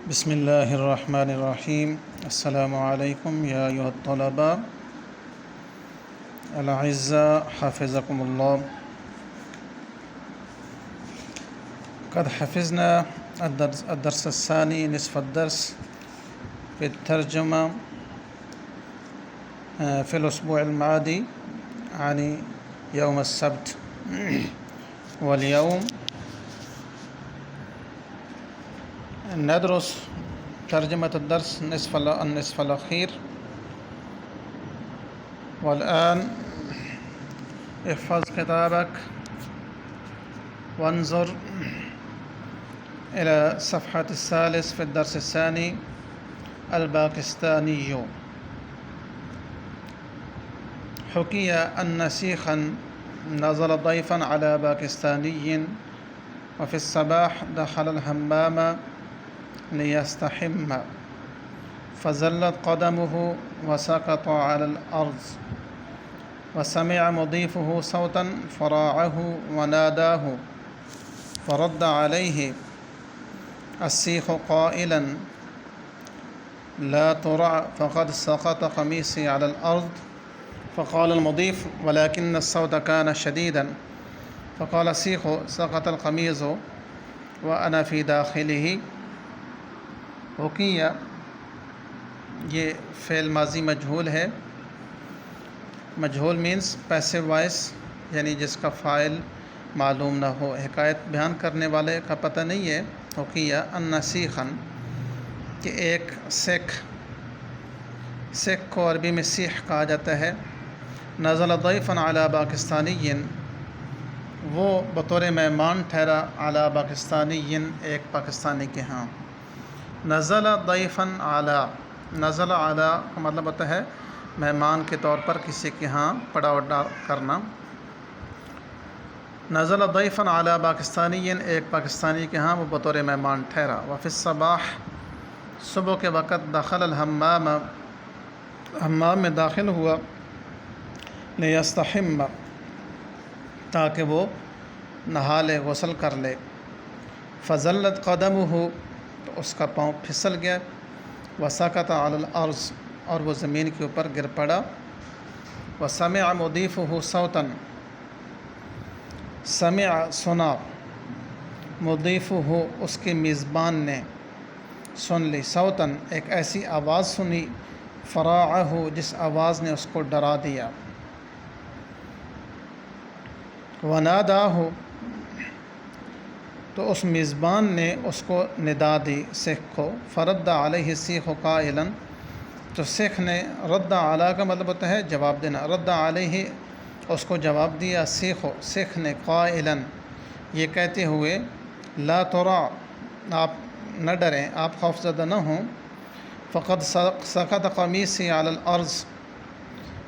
بسم الله الرحمن الرحيم. السلام عليكم يا أيها الطلبة الأعزاء، حفظكم الله. قد حفظنا الدرس الثاني، نصف الدرس في الترجمة في الأسبوع الماضي عن يوم السبت، واليوم ندرس ترجمة الدرس النصف الأخير. والآن احفظ كتابك وانظر إلى صفحة الثالث في الدرس الثاني. الباكستاني. حكي أن شيخا نزل ضيفا على باكستاني، وفي الصباح دخل الحمام ليستحم، فزلت قدمه وسقط على الأرض، وسمع مضيفه صوتا فراعه وناداه، فرد عليه الشيخ قائلا: لا ترع، فقد سقط قميصي على الأرض. فقال المضيف: ولكن الصوت كان شديدا. فقال الشيخ: سقط القميص وأنا في داخله. حکیہ یہ فعل ماضی مجہول ہے. مجہول مینس پیسو وائس، یعنی جس کا فاعل معلوم نہ ہو. حکایت بیان کرنے والے کا پتہ نہیں ہے. حکیہ ان شیخا، کہ ایک سکھ کو عربی میں سیخ کہا جاتا ہے. نزل ضیفا علی پاکستانی، وہ بطور مہمان ٹھہرا علی پاکستانی، ایک پاکستانی کے ہاں. نزل ضیفا علی، نزل علی کا مطلب ہوتا ہے مہمان کے طور پر کسی کے ہاں پڑاؤ کرنا. نزل ضیفا علی پاکستانی، ایک پاکستانی کے ہاں وہ بطور مہمان ٹھہرا. وفی الصباح، صبح کے وقت دخل الحمام، حمام میں داخل ہوا. لیستحم، تاکہ وہ نہا لے، غسل کر لے. فزلت قدمہ، تو اس کا پاؤں پھسل گیا. وسقط علی الارض، اور وہ زمین کے اوپر گر پڑا. وسمع مضیفہ صوتا، سمع سنا، مضیفہ اس کے میزبان نے سن لی. صوتا ایک ایسی آواز سنی. فراعہ جس آواز نے اس کو ڈرا دیا. وناداہ، تو اس میزبان نے اس کو ندا دی سکھ کو. فرد علیہ الشیخ قائلا، تو سکھ نے رد علی کا مطلب ہوتا ہے جواب دینا. رد علیہ اس کو جواب دیا سکھ نے قائلا، یہ کہتے ہوئے: لا ترع، آپ نہ ڈریں، آپ خوفزدہ نہ ہوں. فقد سقط قمیصی علی الارض،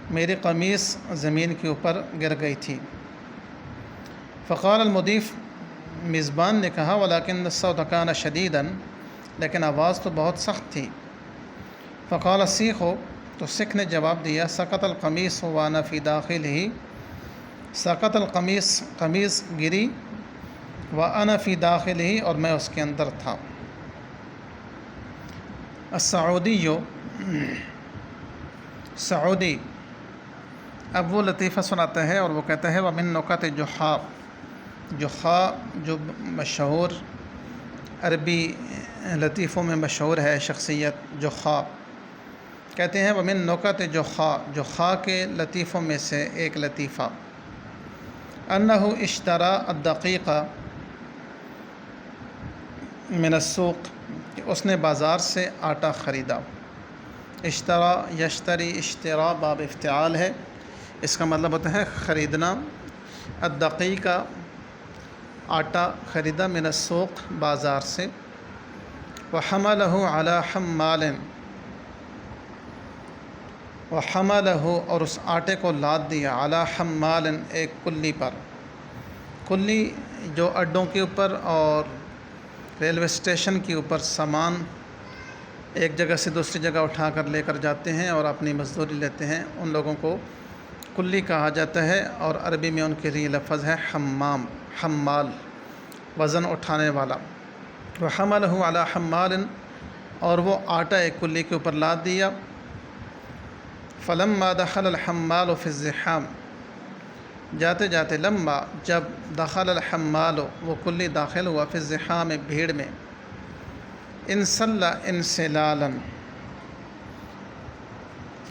میری قمیص زمین کے اوپر گر گئی تھی. فقال المضیف، میزبان نے کہا: ولکن الصوت کان شدیدا، لیکن آواز تو بہت سخت تھی. فقال الشیخ، تو سکھ نے جواب دیا: سقط القمیص وانا فی داخلہ، سقط القمیص، قمیص گری، وانا فی داخلہ، اور میں اس کے اندر تھا. السعودی، سعودی اب وہ لطیفہ سناتا ہے اور وہ کہتا ہے: ومن نکات جحا، جحا جو مشہور عربی لطیفوں میں مشہور ہے شخصیت جحا، کہتے ہیں: ومن نکات جحا، جحا کے لطیفوں میں سے ایک لطیفہ. انہ اشترى الدقیق من السوق، کہ اس نے بازار سے آٹا خریدا. اشترى یشتری، اشترا باب افتعال ہے، اس کا مطلب ہوتا ہے خریدنا. الدقیق، آٹا خریدا، من السوق، بازار سے. وحملہ علی حمال، وحملہ اور اس آٹے کو لاد دیا، علی حمال ایک کلی پر. کلی جو اڈوں کے اوپر اور ریلوے اسٹیشن کے اوپر سامان ایک جگہ سے دوسری جگہ اٹھا کر لے کر جاتے ہیں اور اپنی مزدوری لیتے ہیں، ان لوگوں کو کلی کہا جاتا ہے. اور عربی میں ان کے لیے لفظ ہے حمام، حمال، وزن اٹھانے والا. وحملہ علی حمال، اور وہ آٹا ایک کلی کے اوپر لاد دیا۔ فلما دخل الحمال فی الزحام، جاتے جاتے لمبا جب دخل الحمال وہ کلی داخل ہوا فی الزحام بھیڑ میں، انسلا انسلالا،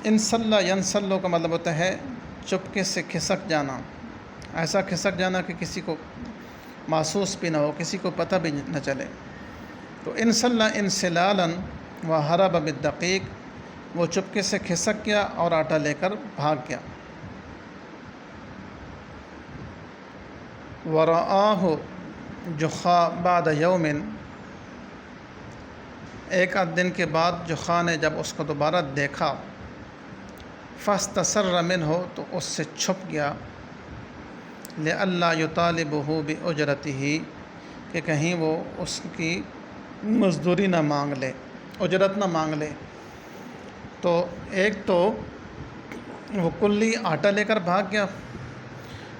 انسلا ینسلو کا مطلب ہوتا ہے چپکے سے کھسک جانا، ایسا کھسک جانا کہ کسی کو محسوس بھی نہ ہو، کسی کو پتہ بھی نہ چلے۔ تو انسلا انسلالا وہرب بالدقیق، وہ چپکے سے کھسک گیا اور آٹا لے کر بھاگ گیا۔ ورآہ جخا بعد یوم، ایک آدھ دن کے بعد جخا نے جب اس کو دوبارہ دیکھا، فاستسر منہ، تو اس سے چھپ گیا، لئلا یطالبہ بأجرتہ، کہ کہیں وہ اس کی مزدوری نہ مانگ لے، اجرت نہ مانگ لے۔ تو ایک تو وہ کلی آٹا لے کر بھاگ گیا،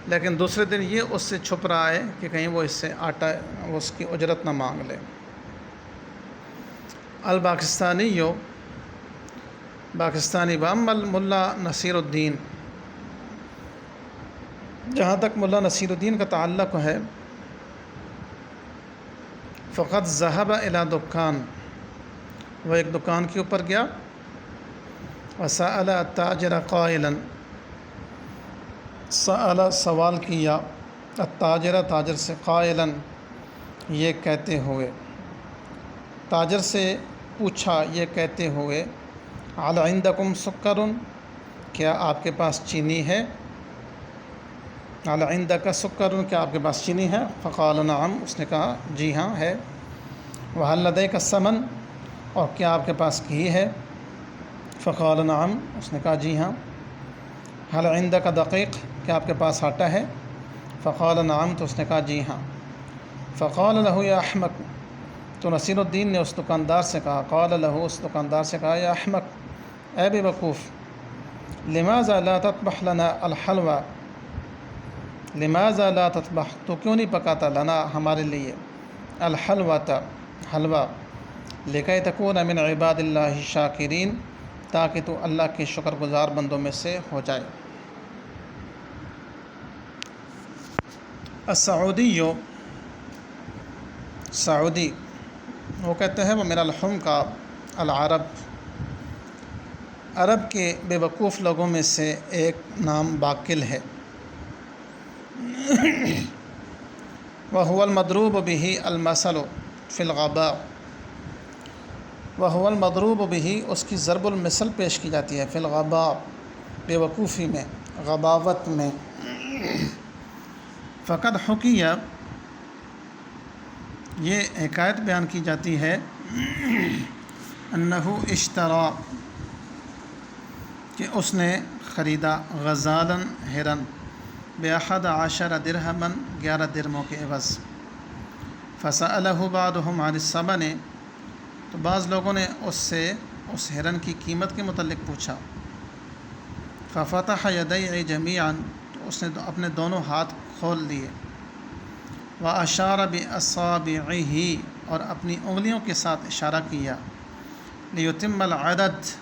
لیکن دوسرے دن یہ اس سے چھپ رہا ہے کہ کہیں وہ اس سے آٹا اس کی اجرت نہ مانگ لے۔ الباکستانیو، پاکستانی، وامل ملا نصیر الدین، جہاں تک ملا نصیر الدین کا تعلق ہے، فقط ذهب الى دکان، وہ ایک دکان کے اوپر گیا، وسأل التاجر قائلا، سأل سوال کیا، التاجر تاجر سے، قائلا یہ کہتے ہوئے، تاجر سے پوچھا یہ کہتے ہوئے، هل عندکم سکر، کیا آپ کے پاس چینی ہے؟ هل عندک سکر، کیا آپ کے پاس چینی ہے؟ فقال نعم، اس نے کہا جی ہاں ہے۔ وهل لديك السمن، اور کیا آپ کے پاس گھی ہے؟ فقال نعم، اس نے کہا جی ہاں۔ هل عندك دقیق، کیا آپ کے پاس آٹا ہے؟ فقال نعم، تو اس نے کہا جی ہاں۔ فقال له یا احمق، تو نصیر الدین نے اس دکاندار سے کہا، قال له، اس دکاندار سے کہا، یا احمق، اے بے وقوف، لماذا لا تطبخ لنا الحلوى، لماذا لا تطبخ، تو کیوں نہیں پکاتا، لنا ہمارے لیے، الحلوۃ حلوہ، لکی تکون من عباد اللہ شاکرین، تاکہ تو اللہ کے شکر گزار بندوں میں سے ہو جائے۔ السعودی، سعودی، وہ کہتے ہیں وہ من الحمقى العرب، عرب کے بے وقوف لوگوں میں سے ایک نام باقل ہے۔ وهو المضروب به المثل فی الغباء، وهو المضروب به، اس کی ضرب المثل پیش کی جاتی ہے، فی الغباء، بے وقوفی میں، غباوت میں۔ فقد حکیہ، یہ حکایت بیان کی جاتی ہے، انہ اشترا، کہ اس نے خریدا، غزالا ہرن، ب11 درہما، 11 درہموں کے عوض۔ فسألہ بعضهم عن الثمن، تو بعض لوگوں نے اس سے اس ہرن کی قیمت کے متعلق پوچھا۔ ففتح یدیہ جمیعا، تو اس نے اپنے دونوں ہاتھ کھول لیے، واشار باصابعہ، اور اپنی انگلیوں کے ساتھ اشارہ کیا، لیتم العدد،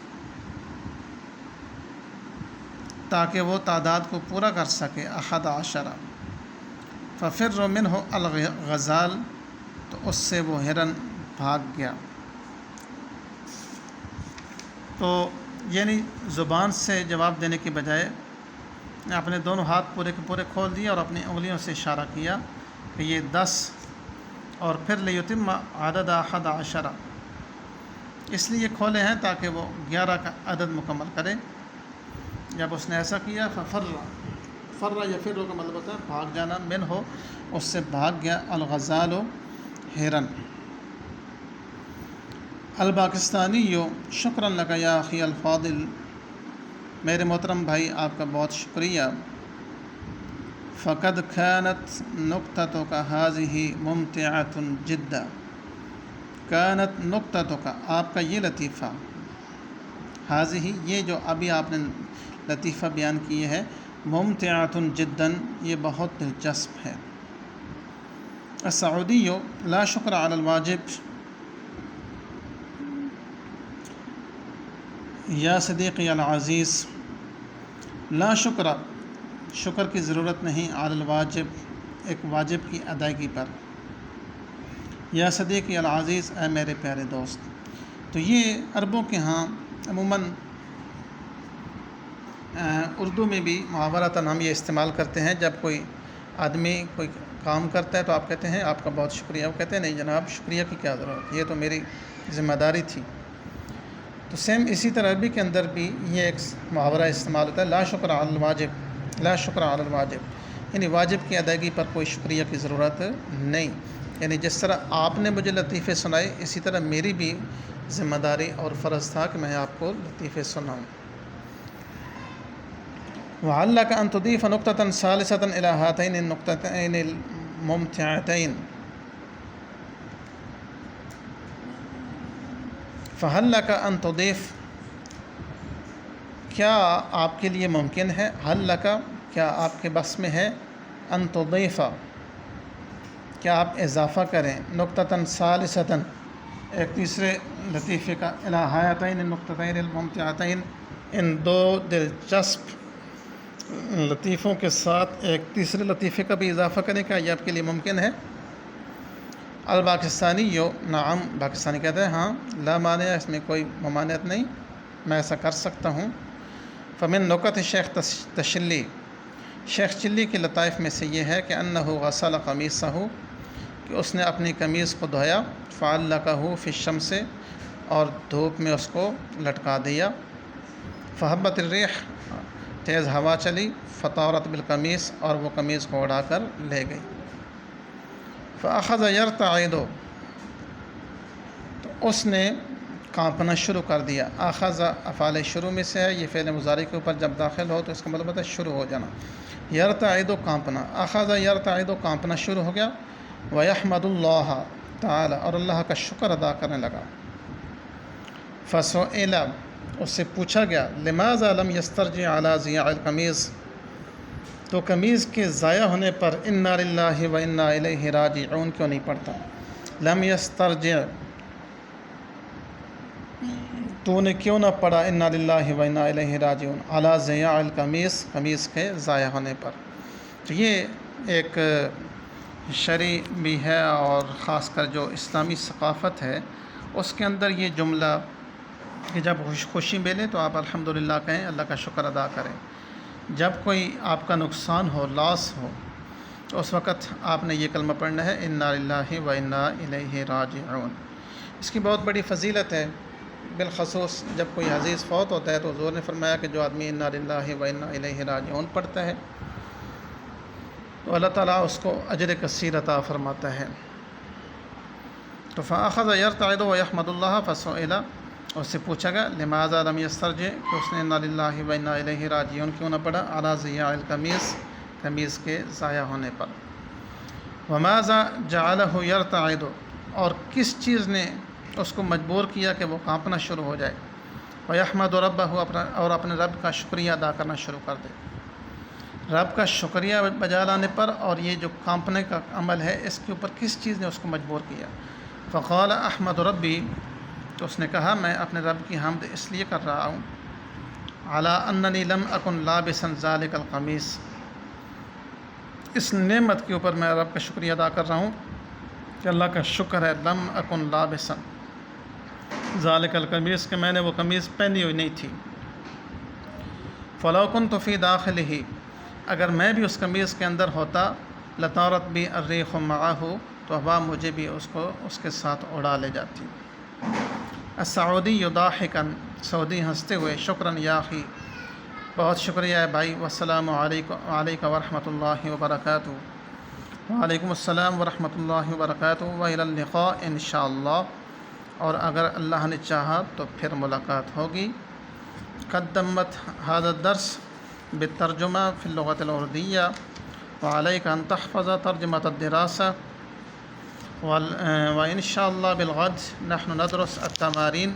تاکہ وہ تعداد کو پورا کر سکے، 11۔ ففر منہ الغزال، تو اس سے وہ ہرن بھاگ گیا۔ تو یعنی زبان سے جواب دینے کے بجائے اپنے دونوں ہاتھ پورے کے پورے کھول دیے اور اپنی انگلیوں سے اشارہ کیا کہ یہ 10، اور پھر لیتم عدد 11، اس لیے کھولے ہیں تاکہ وہ 11 کا عدد مکمل کرے۔ جب اس نے ایسا کیا، ففر یفر کا مطلب ہوتا ہے بھاگ جانا، من ہو، اس سے بھاگ گیا، الغزال، ہرن۔ الباکستانی، شکرا لک یا اخی الفاضل، میرے محترم بھائی آپ کا بہت شکریہ۔ فقد كانت نکتتک هذه ممتعۃ جدا، كانت نکتتک، آپ کا یہ لطیفہ، هذه، یہ جو ابھی آپ نے لطیفہ بیان کیے ہے، ممتعۃ جدا، یہ بہت دلچسپ ہے۔ السعودی، لا شکر علی الواجب، یا صدیقی العزیز لا شکر، شکر کی ضرورت نہیں علی الواجب، ایک واجب کی ادائیگی پر۔ یا صدیقی العزیز، اے میرے پیارے دوست۔ تو یہ عربوں کے ہاں عموماً اردو میں بھی محاورتاً ہم یہ استعمال کرتے ہیں، جب کوئی آدمی کوئی کام کرتا ہے تو آپ کہتے ہیں آپ کا بہت شکریہ، وہ کہتے ہیں نہیں جناب شکریہ کی کیا ضرورت، یہ تو میری ذمہ داری تھی۔ تو سیم اسی طرح عربی کے اندر بھی یہ ایک محاورہ استعمال ہوتا ہے، لا شکر علی الواجب، لا شکر علی الواجب، یعنی واجب کی ادائیگی پر کوئی شکریہ کی ضرورت نہیں۔ یعنی جس طرح آپ نے مجھے لطیفے سنائے، اسی طرح میری بھی ذمہ داری اور فرض تھا کہ میں آپ کو لطیفے سناؤں۔ وعلک ان تضیف نقطۃ ثالثۃ الی ہاتین النقطتین الممتعتین، فہل لک ان تضیف، کیا آپ کے لیے ممکن ہے، حل لک کیا آپ کے بس میں ہے، ان تضیف کیا آپ اضافہ کریں، نقطۃ ثالثۃ ایک تیسرے لطیفے کا، الی ہاتین النقطتین الممتعتین ان دو دلچسپ لطیفوں کے ساتھ ایک تیسرے لطیفے کا بھی اضافہ کریں، کیا یہ آپ کے لیے ممکن ہے؟ الپاکستانی نعم، پاکستانی کہتے ہیں ہاں، لا مانع، اس میں کوئی ممانعت نہیں، میں ایسا کر سکتا ہوں۔ فمن نکت شیخ تشلی، شیخ چلی کے لطائف میں سے یہ ہے کہ انہ غسل قمیصہ، کہ اس نے اپنی قمیض کو دھویا، فعلقہ فی الشمس، اور دھوپ میں اس کو لٹکا دیا، فہبت الریح، تیز ہوا چلی، فطارت بالقمیص، اور وہ قمیض کو اڑا کر لے گئی، فاخذ یرتعد، تو اس نے کانپنا شروع کر دیا۔ اخذ افعال شروع میں سے ہے، یہ فعل مضارع کے اوپر جب داخل ہو تو اس کا مطلب ہے شروع ہو جانا۔ یرتعد کانپنا، اخذ یرتعد کانپنا شروع ہو گیا، ویحمد اللہ تعالی، اور اللہ کا شکر ادا کرنے لگا۔ فسئل، اس سے پوچھا گیا، لماذا لم یسترجع علی ضیاع القمیض، تو قمیض کے ضائع ہونے پر انا للہ و انا الیہ راجعون کیوں نہیں پڑھتا؟ لم یسترجع، تو نے کیوں نہ پڑھا انا للہ و انا الیہ راجعون علی ضیاع القمیض، قمیض کے ضائع ہونے پر؟ تو یہ ایک شرعی بھی ہے، اور خاص کر جو اسلامی ثقافت ہے اس کے اندر یہ جملہ کہ جب خوشی ملے تو آپ الحمدللہ کہیں، اللہ کا شکر ادا کریں۔ جب کوئی آپ کا نقصان ہو، لاس ہو، تو اس وقت آپ نے یہ کلمہ پڑھنا ہے، انا للہ و انا الیہ راجعون۔ اس کی بہت بڑی فضیلت ہے، بالخصوص جب کوئی عزیز فوت ہوتا ہے تو حضور نے فرمایا کہ جو آدمی انا للہ و انا الیہ راجعون پڑھتا ہے تو اللہ تعالیٰ اس کو اجر کثیر عطا فرماتا ہے۔ تو فاخذ یرتعد ویحمد اللہ، فسئل، اس سے پوچھا گیا، لماذا لم یسترجع، کہ اس نے انا للہ و انا الیہ راجعون کیوں نہ پڑھا، علی ضیاع القمیض، قمیض کے ضائع ہونے پر۔ وماذا جعلہ یرتعد، اور کس چیز نے اس کو مجبور کیا کہ وہ کانپنا شروع ہو جائے، ویحمد ربہ، اور اپنے رب کا شکریہ ادا کرنا شروع کر دے۔ رب کا شکریہ بجا لانے پر اور یہ جو کانپنے کا عمل ہے، اس کے اوپر کس چیز نے اس کو مجبور کیا؟ فقال احمد ربی، تو اس نے کہا میں اپنے رب کی حمد اس لیے کر رہا ہوں، علی اننی لم اکن لابسا ذالک القمیص، اس نعمت کے اوپر میں رب کا شکریہ ادا کر رہا ہوں کہ اللہ کا شکر ہے، لم اکن لابسا ذالک القمیص، کہ میں نے وہ قمیض پہنی ہوئی نہیں تھی۔ فلو کنت فی داخلہ، اگر میں بھی اس قمیض کے اندر ہوتا، لطارت بی الریح معہ، تو ہوا مجھے بھی اس کے ساتھ اڑا لے جاتی۔ السعودی ضاحکا، سعودی ہنستے ہوئے، شکراً یا اخی، بہت شکریہ ہے بھائی، والسلام علیکم ورحمۃ اللہ وبرکاتہ، وعلیکم السلام ورحمۃ اللہ وبرکاتہ، وإلی اللقاء انشاءاللہ، اور اگر اللہ نے چاہا تو پھر ملاقات ہوگی۔ قدمت هذا الدرس بالترجمہ فی اللغة الأردية، وعليك أن تحفظ ترجمة الدراسة، وإن شاء الله بالغد نحن ندرس التمارين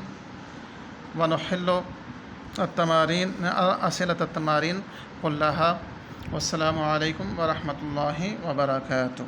ونحل التمارين، أسئلة التمارين كلها، والسلام عليكم ورحمة الله وبركاته۔